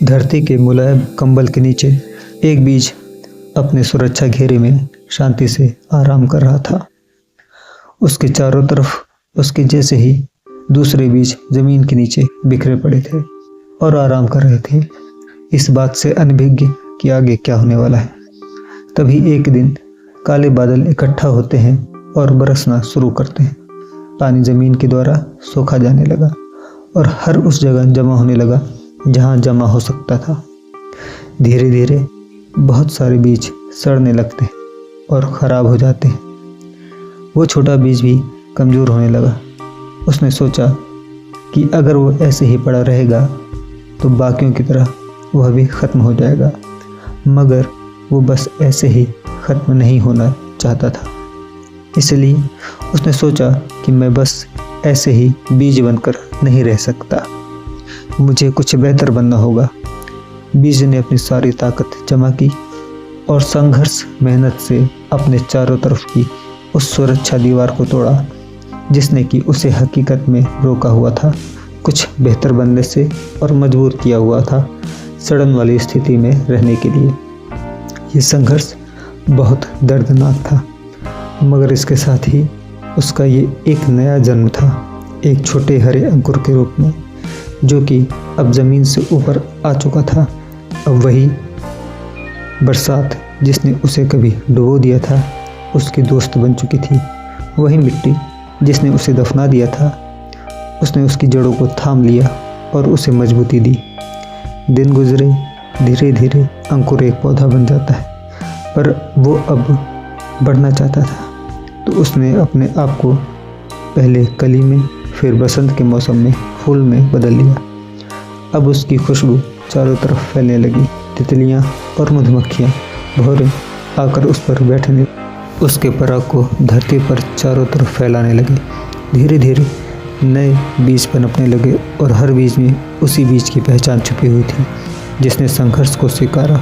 धरती के मुलायम कंबल के नीचे एक बीज अपने सुरक्षा घेरे में शांति से आराम कर रहा था। उसके चारों तरफ उसके जैसे ही दूसरे बीज जमीन के नीचे बिखरे पड़े थे और आराम कर रहे थे, इस बात से अनभिज्ञ कि आगे क्या होने वाला है। तभी एक दिन काले बादल इकट्ठा होते हैं और बरसना शुरू करते हैं। पानी जमीन के द्वारा सूखा जाने लगा और हर उस जगह जमा होने लगा जहां जमा हो सकता था। धीरे धीरे बहुत सारे बीज सड़ने लगते हैं और खराब हो जाते हैं। वो छोटा बीज भी कमज़ोर होने लगा। उसने सोचा कि अगर वो ऐसे ही पड़ा रहेगा तो बाकियों की तरह वह भी ख़त्म हो जाएगा, मगर वो बस ऐसे ही ख़त्म नहीं होना चाहता था। इसलिए उसने सोचा कि मैं बस ऐसे ही बीज बनकर नहीं रह सकता, मुझे कुछ बेहतर बनना होगा। बीज ने अपनी सारी ताकत जमा की और संघर्ष मेहनत से अपने चारों तरफ की उस सुरक्षा दीवार को तोड़ा जिसने कि उसे हकीकत में रोका हुआ था कुछ बेहतर बनने से और मजबूर किया हुआ था सड़न वाली स्थिति में रहने के लिए। ये संघर्ष बहुत दर्दनाक था, मगर इसके साथ ही उसका ये एक नया जन्म था, एक छोटे हरे अंकुर के रूप में, जो कि अब ज़मीन से ऊपर आ चुका था। अब वही बरसात जिसने उसे कभी डुबो दिया था उसकी दोस्त बन चुकी थी। वही मिट्टी जिसने उसे दफना दिया था, उसने उसकी जड़ों को थाम लिया और उसे मजबूती दी। दिन गुजरे, धीरे धीरे अंकुर एक पौधा बन जाता है, पर वो अब बढ़ना चाहता था, तो उसने अपने आप को पहले कली में फिर बसंत के मौसम में फूल में बदल लिया। अब उसकी खुशबू चारों तरफ फैलने लगी। तितलियाँ और मधुमक्खियाँ भौरे आकर उस पर बैठने, उसके पराग को धरती पर चारों तरफ फैलाने लगे। धीरे धीरे नए बीज पनपने लगे और हर बीज में उसी बीज की पहचान छुपी हुई थी जिसने संघर्ष को स्वीकारा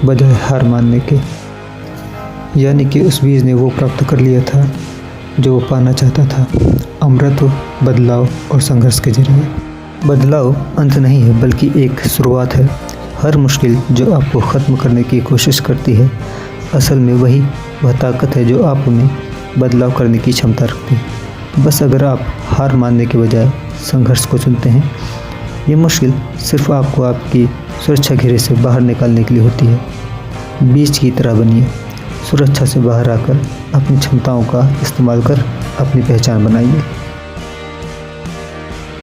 बजाय हार मानने के। यानी कि उस बीज ने वो प्राप्त कर लिया था जो वो पाना चाहता था, अमृत, बदलाव और संघर्ष के जरिए। बदलाव अंत नहीं है बल्कि एक शुरुआत है। हर मुश्किल जो आपको ख़त्म करने की कोशिश करती है, असल में वह ताकत है जो आप में बदलाव करने की क्षमता रखती है। बस अगर आप हार मानने के बजाय संघर्ष को चुनते हैं, ये मुश्किल सिर्फ आपको आपकी सुरक्षा घेरे से बाहर निकालने के लिए होती है। बीज की तरह बनिए, सुरक्षा से बाहर आकर अपनी क्षमताओं का इस्तेमाल कर अपनी पहचान बनाइए।